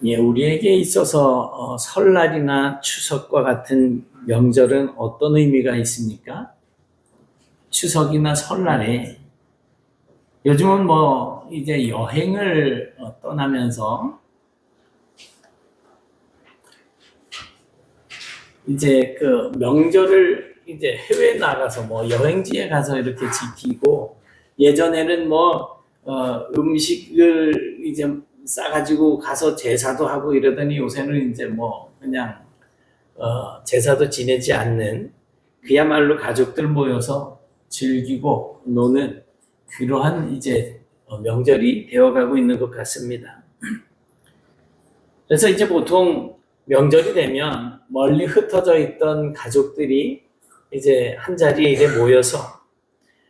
예, 우리에게 있어서 설날이나 추석과 같은 명절은 어떤 의미가 있습니까? 추석이나 설날에 요즘은 뭐 이제 여행을 떠나면서 이제 그 명절을 이제 해외 나가서 뭐 여행지에 가서 이렇게 지키고, 예전에는 뭐 음식을 이제 싸가지고 가서 제사도 하고 이러더니 요새는 이제 뭐 그냥 제사도 지내지 않는, 그야말로 가족들 모여서 즐기고 노는 그러한 이제 명절이 되어가고 있는 것 같습니다. 그래서 이제 보통 명절이 되면 멀리 흩어져 있던 가족들이 이제 한 자리에 이제 모여서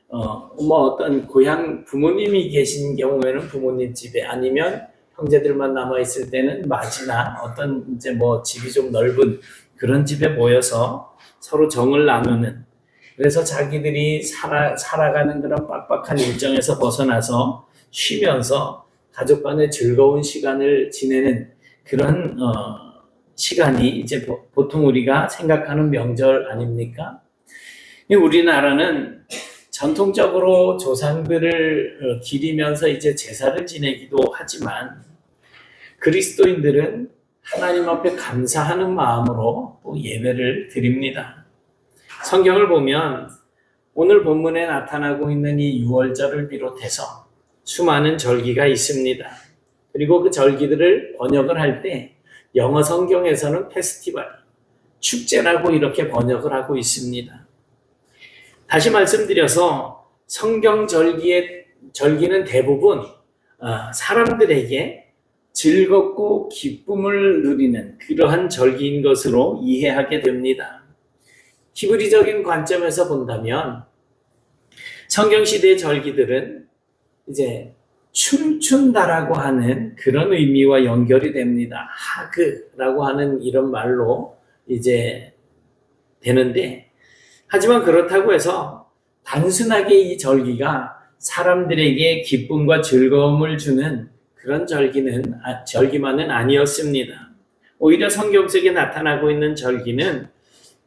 뭐 어떤 고향 부모님이 계신 경우에는 부모님 집에, 아니면 형제들만 남아 있을 때는 맞이나 어떤 이제 뭐 집이 좀 넓은 그런 집에 모여서 서로 정을 나누는, 그래서 자기들이 살아가는 그런 빡빡한 일정에서 벗어나서 쉬면서 가족 간의 즐거운 시간을 지내는 그런 시간이 이제 보통 우리가 생각하는 명절 아닙니까? 우리나라는 전통적으로 조상들을 기리면서 이제 제사를 지내기도 하지만, 그리스도인들은 하나님 앞에 감사하는 마음으로 또 예배를 드립니다. 성경을 보면 오늘 본문에 나타나고 있는 이 유월절을 비롯해서 수많은 절기가 있습니다. 그리고 그 절기들을 번역을 할 때 영어 성경에서는 페스티벌, 축제라고 이렇게 번역을 하고 있습니다. 다시 말씀드려서 성경 절기는 대부분 사람들에게 즐겁고 기쁨을 누리는 그러한 절기인 것으로 이해하게 됩니다. 히브리적인 관점에서 본다면 성경시대의 절기들은 이제 춤춘다라고 하는 그런 의미와 연결이 됩니다. 하그라고 하는 이런 말로 이제 되는데, 하지만 그렇다고 해서 단순하게 이 절기가 사람들에게 기쁨과 즐거움을 주는 그런 절기만은 아니었습니다. 오히려 성경 속에 나타나고 있는 절기는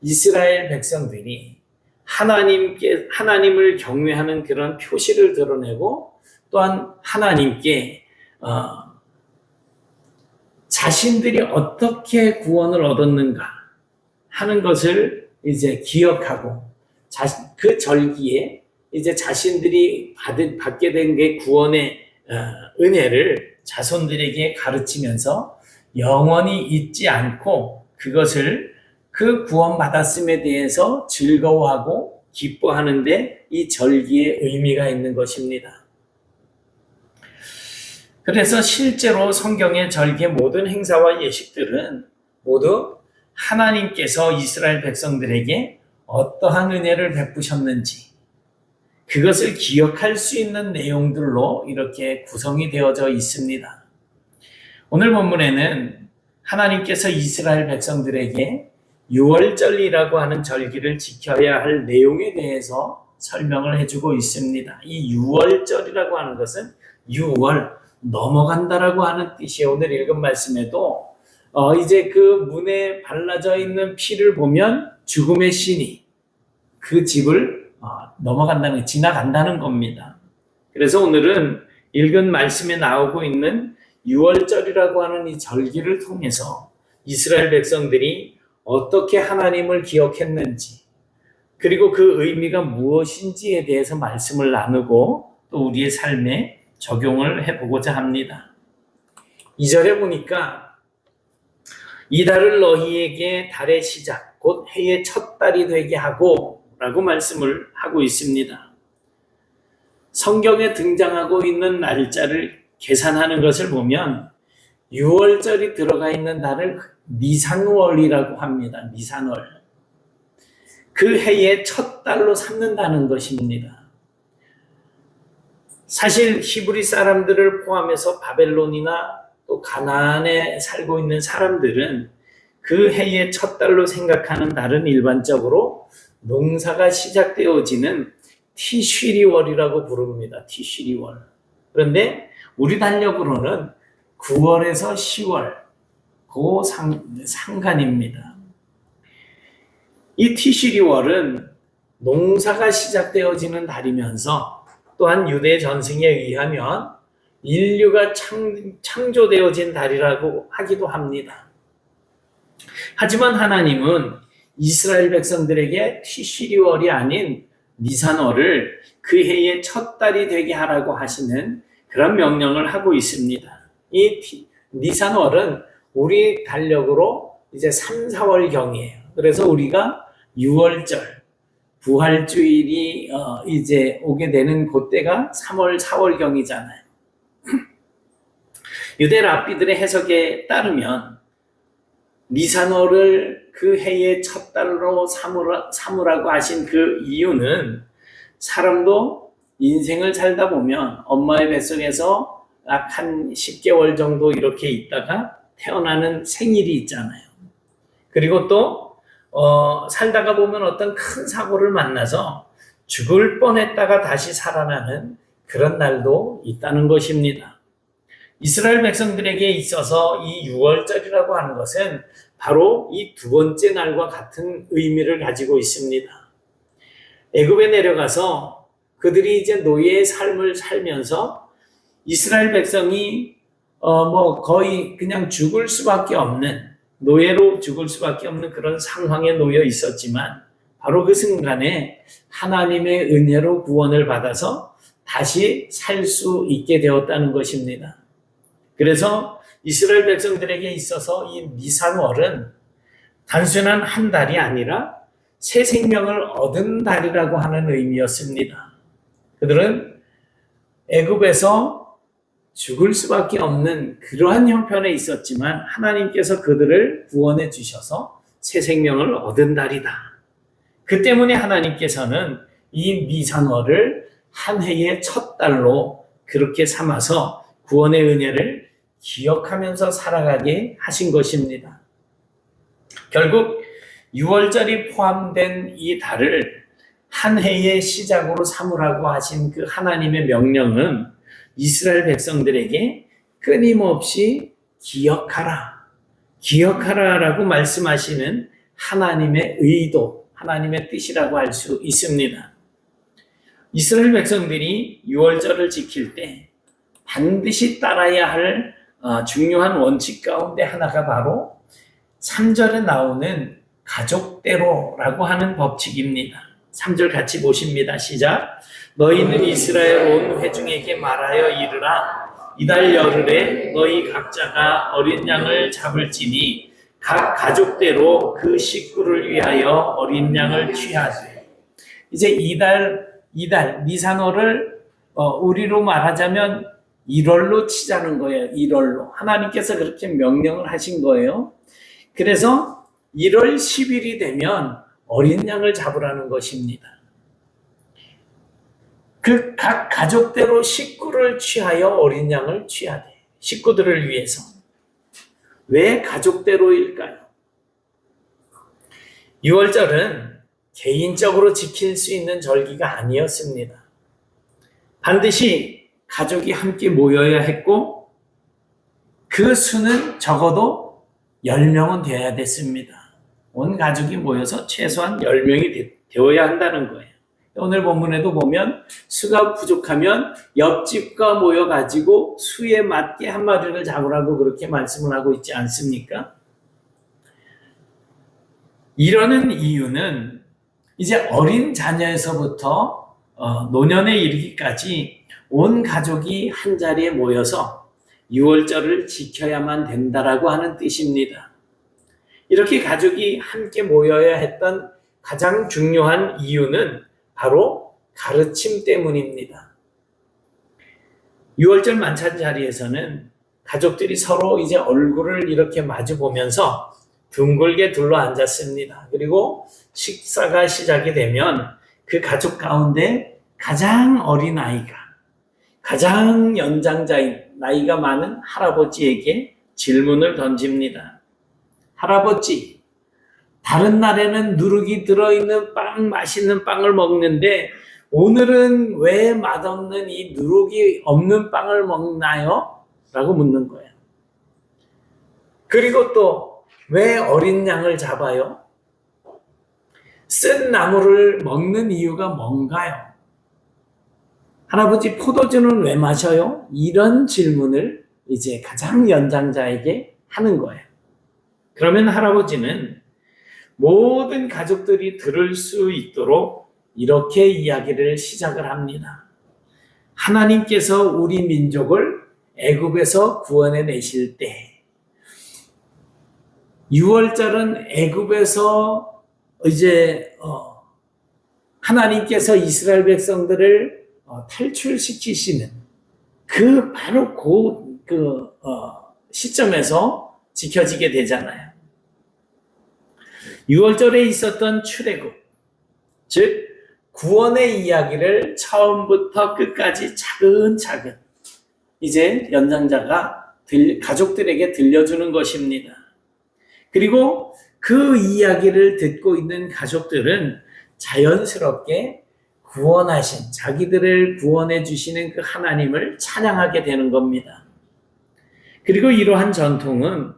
이스라엘 백성들이 하나님을 경외하는 그런 표시를 드러내고, 또한 하나님께 자신들이 어떻게 구원을 얻었는가 하는 것을 이제 기억하고, 그 절기에 이제 자신들이 받게 된 게 구원의 은혜를 자손들에게 가르치면서 영원히 잊지 않고 그것을, 그 구원받았음에 대해서 즐거워하고 기뻐하는데 이 절기의 의미가 있는 것입니다. 그래서 실제로 성경의 절기의 모든 행사와 예식들은 모두 하나님께서 이스라엘 백성들에게 어떠한 은혜를 베푸셨는지 그것을 기억할 수 있는 내용들로 이렇게 구성이 되어져 있습니다. 오늘 본문에는 하나님께서 이스라엘 백성들에게 유월절이라고 하는 절기를 지켜야 할 내용에 대해서 설명을 해주고 있습니다. 이 유월절이라고 하는 것은 유월, 넘어간다라고 하는 뜻이에요. 오늘 읽은 말씀에도 이제 그 문에 발라져 있는 피를 보면 죽음의 신이 그 집을 넘어간다는, 지나간다는 겁니다. 그래서 오늘은 읽은 말씀에 나오고 있는 유월절이라고 하는 이 절기를 통해서 이스라엘 백성들이 어떻게 하나님을 기억했는지, 그리고 그 의미가 무엇인지에 대해서 말씀을 나누고 또 우리의 삶에 적용을 해보고자 합니다. 2절에 보니까 이 달을 너희에게 달의 시작 곧 해의 첫 달이 되게 하고 라고 말씀을 하고 있습니다. 성경에 등장하고 있는 날짜를 계산하는 것을 보면 6월절이 들어가 있는 달을 니산월이라고 합니다. 니산월. 그 해의 첫 달로 삼는다는 것입니다. 사실 히브리 사람들을 포함해서 바벨론이나 또 가나안에 살고 있는 사람들은 그 해의 첫 달로 생각하는 달은 일반적으로 농사가 시작되어지는 티쉬리월이라고 부릅니다. 티쉬리월. 그런데 우리 달력으로는 9월에서 10월, 상간입니다. 이 티시리월은 농사가 시작되어지는 달이면서 또한 유대 전승에 의하면 인류가 창조되어진 달이라고 하기도 합니다. 하지만 하나님은 이스라엘 백성들에게 티시리월이 아닌 니산월을 그 해의 첫 달이 되게 하라고 하시는 그런 명령을 하고 있습니다. 이 니산월은 우리 달력으로 이제 3, 4월경이에요. 그래서 우리가 6월절, 부활주일이 이제 오게 되는 그때가 3월, 4월경이잖아요. 유대 랍비들의 해석에 따르면 니산월을 그 해의 첫 달로 삼으라고 하신 그 이유는 사람도 인생을 살다 보면 엄마의 뱃속에서 약 한 10개월 정도 이렇게 있다가 태어나는 생일이 있잖아요. 그리고 또 살다가 보면 어떤 큰 사고를 만나서 죽을 뻔했다가 다시 살아나는 그런 날도 있다는 것입니다. 이스라엘 백성들에게 있어서 이 6월절이라고 하는 것은 바로 이 두 번째 날과 같은 의미를 가지고 있습니다. 애굽에 내려가서 그들이 이제 노예의 삶을 살면서 이스라엘 백성이 거의 그냥 죽을 수밖에 없는, 노예로 죽을 수밖에 없는 그런 상황에 놓여 있었지만 바로 그 순간에 하나님의 은혜로 구원을 받아서 다시 살 수 있게 되었다는 것입니다. 그래서 이스라엘 백성들에게 있어서 이 니산월은 단순한 한 달이 아니라 새 생명을 얻은 달이라고 하는 의미였습니다. 그들은 애굽에서 죽을 수밖에 없는 그러한 형편에 있었지만 하나님께서 그들을 구원해 주셔서 새 생명을 얻은 달이다. 그 때문에 하나님께서는 이 니산월을 한 해의 첫 달로 그렇게 삼아서 구원의 은혜를 기억하면서 살아가게 하신 것입니다. 결국 6월절이 포함된 이 달을 한 해의 시작으로 삼으라고 하신 그 하나님의 명령은 이스라엘 백성들에게 끊임없이 기억하라라고 말씀하시는 하나님의 의도, 하나님의 뜻이라고 할 수 있습니다. 이스라엘 백성들이 6월절을 지킬 때 반드시 따라야 할 중요한 원칙 가운데 하나가 바로 3절에 나오는 가족대로라고 하는 법칙입니다. 3절 같이 보십니다. 시작. 너희는 이스라엘 온 회중에게 말하여 이르라. 이달 열흘에 너희 각자가 어린 양을 잡을지니 각 가족대로 그 식구를 위하여 어린 양을 취하되. 이제 이달 니산월을 우리로 말하자면 1월로 치자는 거예요. 1월로. 하나님께서 그렇게 명령을 하신 거예요. 그래서 1월 10일이 되면 어린 양을 잡으라는 것입니다. 그 각 가족대로 식구를 취하여 어린 양을 취하되, 식구들을 위해서. 왜 가족대로일까요? 6월절은 개인적으로 지킬 수 있는 절기가 아니었습니다. 반드시 가족이 함께 모여야 했고 그 수는 적어도 10명은 되어야 됐습니다. 온 가족이 모여서 최소한 10명이 되어야 한다는 거예요. 오늘 본문에도 보면 수가 부족하면 옆집과 모여가지고 수에 맞게 한 마리를 잡으라고 그렇게 말씀을 하고 있지 않습니까? 이러는 이유는 이제 어린 자녀에서부터 노년에 이르기까지 온 가족이 한 자리에 모여서 6월절을 지켜야만 된다라고 하는 뜻입니다. 이렇게 가족이 함께 모여야 했던 가장 중요한 이유는 바로 가르침 때문입니다. 6월절 만찬 자리에서는 가족들이 서로 이제 얼굴을 이렇게 마주 보면서 둥글게 둘러 앉았습니다. 그리고 식사가 시작이 되면 그 가족 가운데 가장 어린 아이가, 가장 연장자인 나이가 많은 할아버지에게 질문을 던집니다. 할아버지, 다른 날에는 누룩이 들어있는 맛있는 빵을 먹는데 오늘은 왜 맛없는 이 누룩이 없는 빵을 먹나요? 라고 묻는 거예요. 그리고 또 왜 어린 양을 잡아요? 쓴 나물을 먹는 이유가 뭔가요? 할아버지, 포도주는 왜 마셔요? 이런 질문을 이제 가장 연장자에게 하는 거예요. 그러면 할아버지는 모든 가족들이 들을 수 있도록 이렇게 이야기를 시작을 합니다. 하나님께서 우리 민족을 애굽에서 구원해 내실 때, 유월절은 애굽에서 이제 하나님께서 이스라엘 백성들을 탈출시키시는 바로 그 시점에서 지켜지게 되잖아요. 유월절에 있었던 출애굽, 즉 구원의 이야기를 처음부터 끝까지 차근차근 이제 연장자가 가족들에게 들려주는 것입니다. 그리고 그 이야기를 듣고 있는 가족들은 자연스럽게 구원하신, 자기들을 구원해 주시는 그 하나님을 찬양하게 되는 겁니다. 그리고 이러한 전통은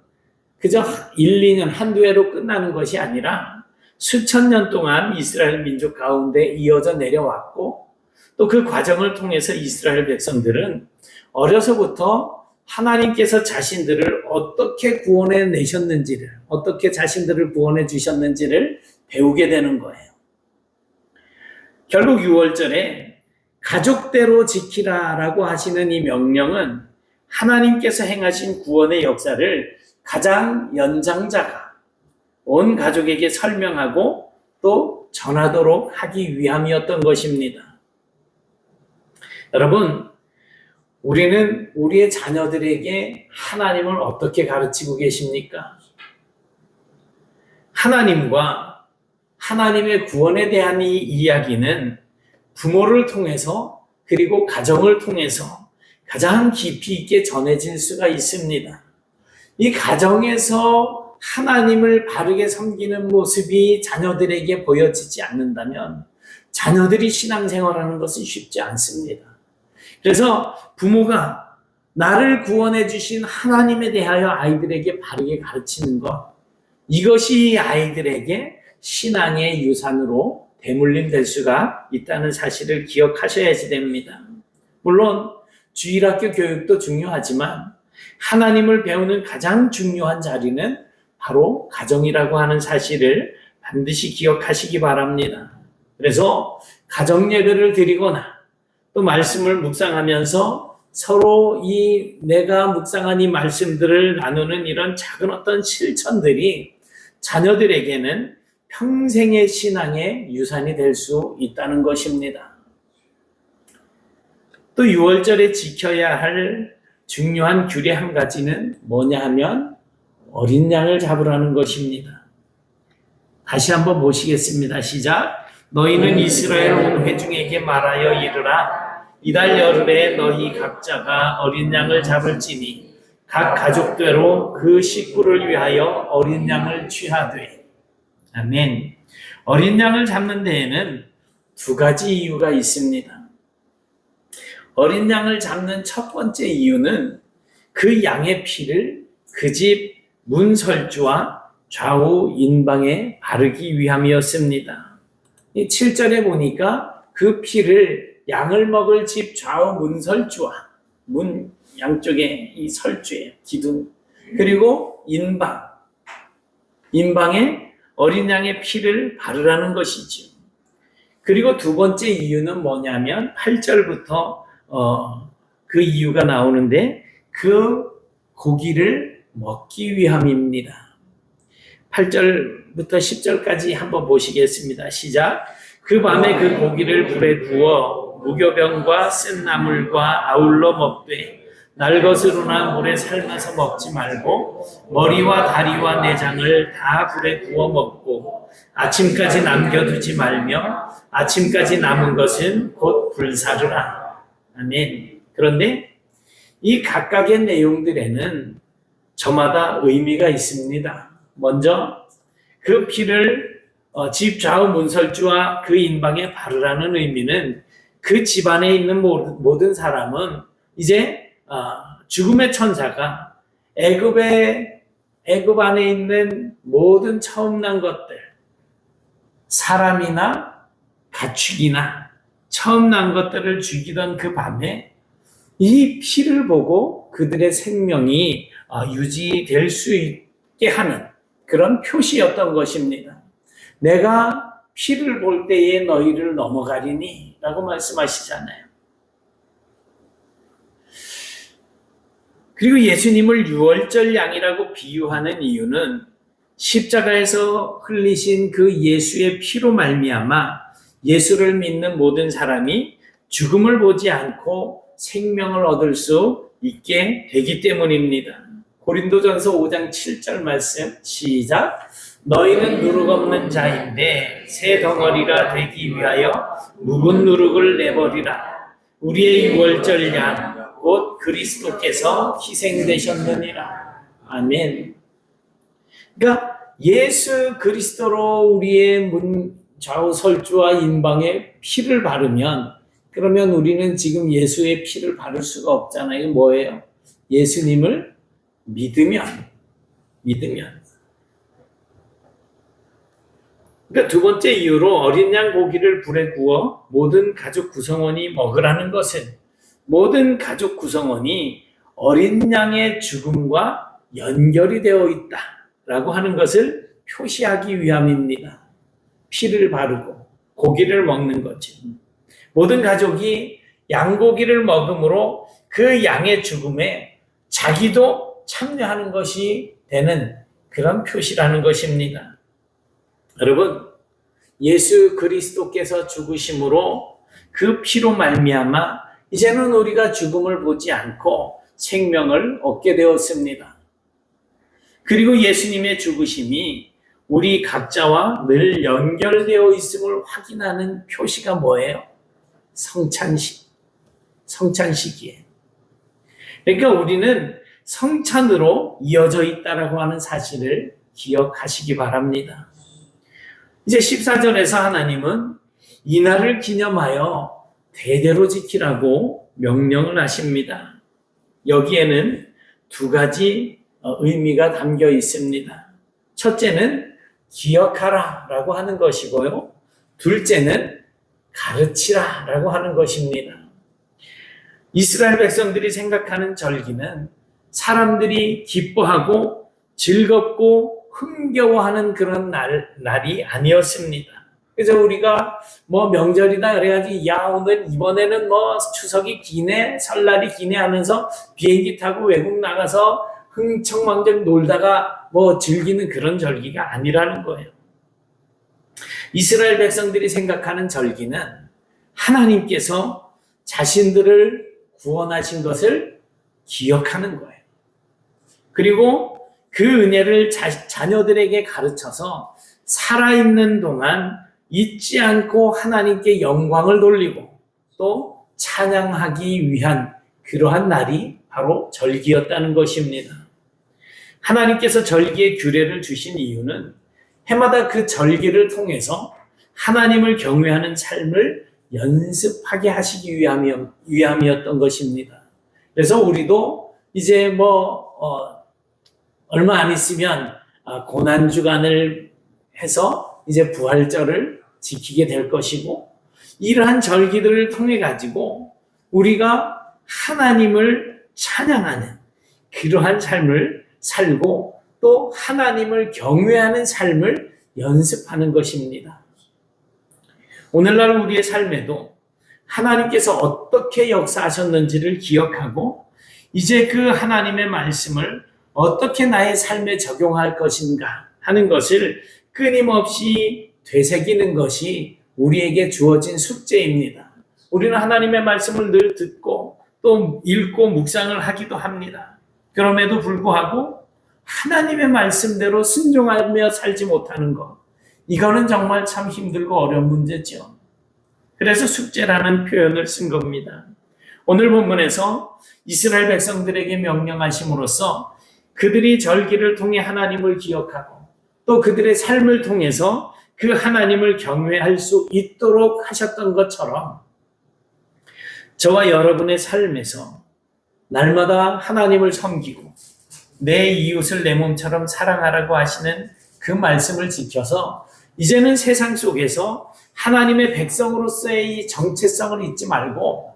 그저 1, 2년 한두 해로 끝나는 것이 아니라 수천 년 동안 이스라엘 민족 가운데 이어져 내려왔고, 또 그 과정을 통해서 이스라엘 백성들은 어려서부터 하나님께서 자신들을 어떻게 구원해 내셨는지를, 어떻게 자신들을 구원해 주셨는지를 배우게 되는 거예요. 결국 6월절에 가족대로 지키라라고 하시는 이 명령은 하나님께서 행하신 구원의 역사를 가장 연장자가 온 가족에게 설명하고 또 전하도록 하기 위함이었던 것입니다. 여러분, 우리는 우리의 자녀들에게 하나님을 어떻게 가르치고 계십니까? 하나님과 하나님의 구원에 대한 이 이야기는 부모를 통해서, 그리고 가정을 통해서 가장 깊이 있게 전해질 수가 있습니다. 이 가정에서 하나님을 바르게 섬기는 모습이 자녀들에게 보여지지 않는다면 자녀들이 신앙생활하는 것은 쉽지 않습니다. 그래서 부모가 나를 구원해 주신 하나님에 대하여 아이들에게 바르게 가르치는 것, 이것이 아이들에게 신앙의 유산으로 대물림될 수가 있다는 사실을 기억하셔야지 됩니다. 물론 주일학교 교육도 중요하지만 하나님을 배우는 가장 중요한 자리는 바로 가정이라고 하는 사실을 반드시 기억하시기 바랍니다. 그래서 가정 예배를 드리거나 또 말씀을 묵상하면서 서로 내가 묵상한 이 말씀들을 나누는 이런 작은 어떤 실천들이 자녀들에게는 평생의 신앙의 유산이 될 수 있다는 것입니다. 또 6월절에 지켜야 할 중요한 규례 한 가지는 뭐냐 하면 어린 양을 잡으라는 것입니다. 다시 한번 보시겠습니다. 시작. 너희는 이스라엘 온 회중에게 말하여 이르라. 이달 열흘에 너희 각자가 어린 양을 잡을지니 각 가족대로 그 식구를 위하여 어린 양을 취하되. 아멘. 어린 양을 잡는 데에는 두 가지 이유가 있습니다. 어린 양을 잡는 첫 번째 이유는 그 양의 피를 그 집 문설주와 좌우 인방에 바르기 위함이었습니다. 7절에 보니까 그 피를 양을 먹을 집 좌우 문설주와, 문 양쪽에 이 설주에 기둥, 그리고 인방에 어린 양의 피를 바르라는 것이죠. 그리고 두 번째 이유는 뭐냐면 8절부터 그 이유가 나오는데 그 고기를 먹기 위함입니다. 8절부터 10절까지 한번 보시겠습니다. 시작. 그 밤에 그 고기를 불에 구워 무교병과 쓴 나물과 아울러 먹되 날 것으로나 물에 삶아서 먹지 말고 머리와 다리와 내장을 다 불에 구워 먹고 아침까지 남겨두지 말며 아침까지 남은 것은 곧 불사르라. 아멘. 그런데 이 각각의 내용들에는 저마다 의미가 있습니다. 먼저 그 피를 집 좌우 문설주와 그 인방에 바르라는 의미는 그 집안에 있는 모든 사람은 이제 죽음의 천사가 애굽의 애굽 안에 있는 모든 처음 난 것들, 사람이나 가축이나 처음 난 것들을 죽이던 그 밤에 이 피를 보고 그들의 생명이 유지될 수 있게 하는 그런 표시였던 것입니다. 내가 피를 볼 때에 너희를 넘어가리니 라고 말씀하시잖아요. 그리고 예수님을 유월절 양이라고 비유하는 이유는 십자가에서 흘리신 그 예수의 피로 말미암아 예수를 믿는 모든 사람이 죽음을 보지 않고 생명을 얻을 수 있게 되기 때문입니다. 고린도전서 5장 7절 말씀 시작. 너희는 누룩 없는 자인데 새 덩어리가 되기 위하여 묵은 누룩을 내버리라. 우리의 유월절 양 곧 그리스도께서 희생되셨느니라. 아멘. 그러니까 예수 그리스도로 우리의 좌우 설주와 인방에 피를 바르면, 그러면 우리는 지금 예수의 피를 바를 수가 없잖아요. 이게 뭐예요? 예수님을 믿으면. 그러니까 두 번째 이유로 어린 양 고기를 불에 구워 모든 가족 구성원이 먹으라는 것은 모든 가족 구성원이 어린 양의 죽음과 연결이 되어 있다라고 하는 것을 표시하기 위함입니다. 피를 바르고 고기를 먹는 거죠. 모든 가족이 양고기를 먹음으로 그 양의 죽음에 자기도 참여하는 것이 되는 그런 표시라는 것입니다. 여러분, 예수 그리스도께서 죽으심으로 그 피로 말미암아 이제는 우리가 죽음을 보지 않고 생명을 얻게 되었습니다. 그리고 예수님의 죽으심이 우리 각자와 늘 연결되어 있음을 확인하는 표시가 뭐예요? 성찬식이에요. 그러니까 우리는 성찬으로 이어져 있다라고 하는 사실을 기억하시기 바랍니다. 이제 14절에서 하나님은 이날을 기념하여 대대로 지키라고 명령을 하십니다. 여기에는 두 가지 의미가 담겨 있습니다. 첫째는 기억하라 라고 하는 것이고요. 둘째는 가르치라 라고 하는 것입니다. 이스라엘 백성들이 생각하는 절기는 사람들이 기뻐하고 즐겁고 흥겨워하는 그런 날이 아니었습니다. 그래서 우리가 명절이다 그래야지 이번에는 추석이 기네, 설날이 기네 하면서 비행기 타고 외국 나가서 흥청망청 놀다가 즐기는 그런 절기가 아니라는 거예요. 이스라엘 백성들이 생각하는 절기는 하나님께서 자신들을 구원하신 것을 기억하는 거예요. 그리고 그 은혜를 자녀들에게 가르쳐서 살아있는 동안 잊지 않고 하나님께 영광을 돌리고 또 찬양하기 위한 그러한 날이 바로 절기였다는 것입니다. 하나님께서 절기의 규례를 주신 이유는 해마다 그 절기를 통해서 하나님을 경외하는 삶을 연습하게 하시기 위함이었던 것입니다. 그래서 우리도 이제 얼마 안 있으면 고난주간을 해서 이제 부활절을 지키게 될 것이고, 이러한 절기들을 통해 가지고 우리가 하나님을 찬양하는 그러한 삶을 살고 또 하나님을 경외하는 삶을 연습하는 것입니다. 오늘날 우리의 삶에도 하나님께서 어떻게 역사하셨는지를 기억하고 이제 그 하나님의 말씀을 어떻게 나의 삶에 적용할 것인가 하는 것을 끊임없이 되새기는 것이 우리에게 주어진 숙제입니다. 우리는 하나님의 말씀을 늘 듣고 또 읽고 묵상을 하기도 합니다. 그럼에도 불구하고 하나님의 말씀대로 순종하며 살지 못하는 것, 이거는 정말 참 힘들고 어려운 문제죠. 그래서 숙제라는 표현을 쓴 겁니다. 오늘 본문에서 이스라엘 백성들에게 명령하심으로써 그들이 절기를 통해 하나님을 기억하고 또 그들의 삶을 통해서 그 하나님을 경외할 수 있도록 하셨던 것처럼 저와 여러분의 삶에서 날마다 하나님을 섬기고 내 이웃을 내 몸처럼 사랑하라고 하시는 그 말씀을 지켜서 이제는 세상 속에서 하나님의 백성으로서의 이 정체성을 잊지 말고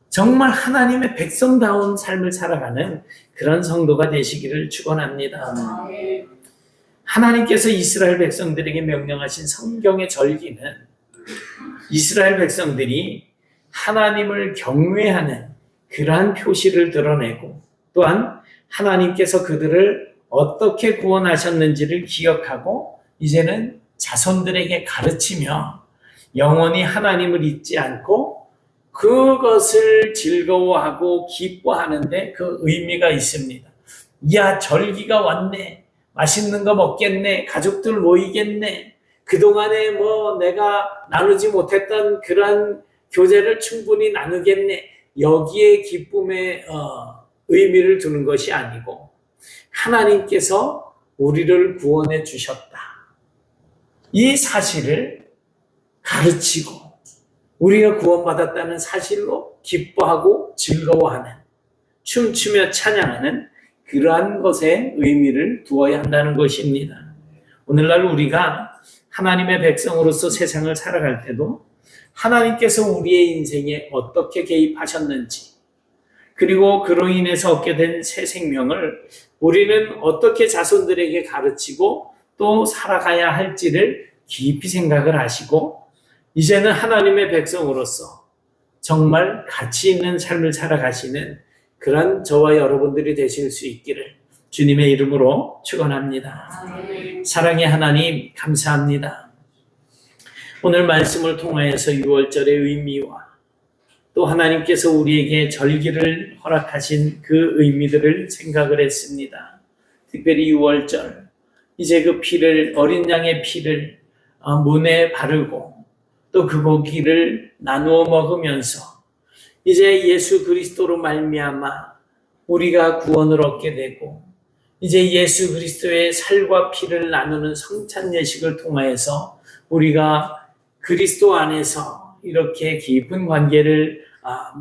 정말 하나님의 백성다운 삶을 살아가는 그런 성도가 되시기를 축원합니다. 하나님께서 이스라엘 백성들에게 명령하신 성경의 절기는 이스라엘 백성들이 하나님을 경외하는 그러한 표시를 드러내고 또한 하나님께서 그들을 어떻게 구원하셨는지를 기억하고 이제는 자손들에게 가르치며 영원히 하나님을 잊지 않고 그것을 즐거워하고 기뻐하는데 그 의미가 있습니다. 야, 절기가 왔네. 맛있는 거 먹겠네. 가족들 모이겠네. 그동안에 내가 나누지 못했던 그런 교제를 충분히 나누겠네. 여기에 기쁨의 의미를 두는 것이 아니고 하나님께서 우리를 구원해 주셨다. 이 사실을 가르치고 우리가 구원받았다는 사실로 기뻐하고 즐거워하는 춤추며 찬양하는 그러한 것에 의미를 두어야 한다는 것입니다. 오늘날 우리가 하나님의 백성으로서 세상을 살아갈 때도 하나님께서 우리의 인생에 어떻게 개입하셨는지 그리고 그로 인해서 얻게 된 새 생명을 우리는 어떻게 자손들에게 가르치고 또 살아가야 할지를 깊이 생각을 하시고 이제는 하나님의 백성으로서 정말 가치 있는 삶을 살아가시는 그런 저와 여러분들이 되실 수 있기를 주님의 이름으로 축원합니다. 사랑의 하나님 감사합니다. 오늘 말씀을 통하여서 6월절의 의미와 또 하나님께서 우리에게 절기를 허락하신 그 의미들을 생각을 했습니다. 특별히 6월절 이제 그 피를 어린 양의 피를 문에 바르고 또 그 고기를 나누어 먹으면서 이제 예수 그리스도로 말미암아 우리가 구원을 얻게 되고 이제 예수 그리스도의 살과 피를 나누는 성찬 예식을 통하여서 우리가 그리스도 안에서 이렇게 깊은 관계를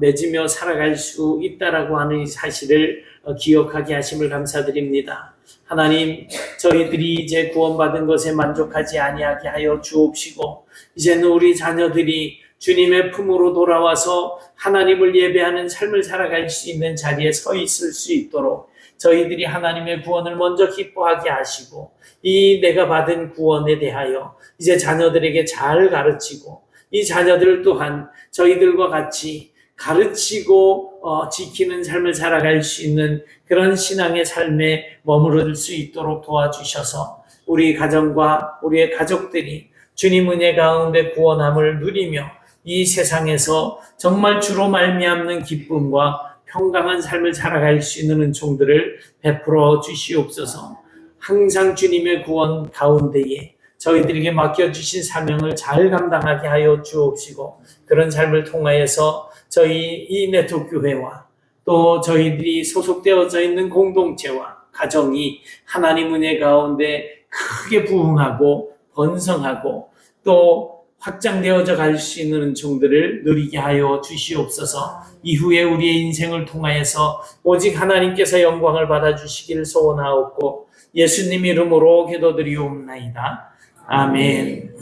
맺으며 살아갈 수 있다라고 하는 이 사실을 기억하게 하심을 감사드립니다. 하나님, 저희들이 이제 구원받은 것에 만족하지 아니하게 하여 주옵시고 이제는 우리 자녀들이 주님의 품으로 돌아와서 하나님을 예배하는 삶을 살아갈 수 있는 자리에 서 있을 수 있도록 저희들이 하나님의 구원을 먼저 기뻐하게 하시고 이 내가 받은 구원에 대하여 이제 자녀들에게 잘 가르치고 이 자녀들 또한 저희들과 같이 가르치고 지키는 삶을 살아갈 수 있는 그런 신앙의 삶에 머무를 수 있도록 도와주셔서 우리 가정과 우리의 가족들이 주님 은혜 가운데 구원함을 누리며 이 세상에서 정말 주로 말미암는 기쁨과 평강한 삶을 살아갈 수 있는 은총들을 베풀어 주시옵소서. 항상 주님의 구원 가운데에 저희들에게 맡겨주신 사명을 잘 감당하게 하여 주옵시고 그런 삶을 통하여서 저희 이 네트워크교회와 또 저희들이 소속되어져 있는 공동체와 가정이 하나님 은혜 가운데 크게 부흥하고 번성하고 또 확장되어져 갈 수 있는 은총들을 누리게 하여 주시옵소서. 이후에 우리의 인생을 통하여서 오직 하나님께서 영광을 받아주시기를 소원하옵고 예수님 이름으로 기도드리옵나이다. 아멘.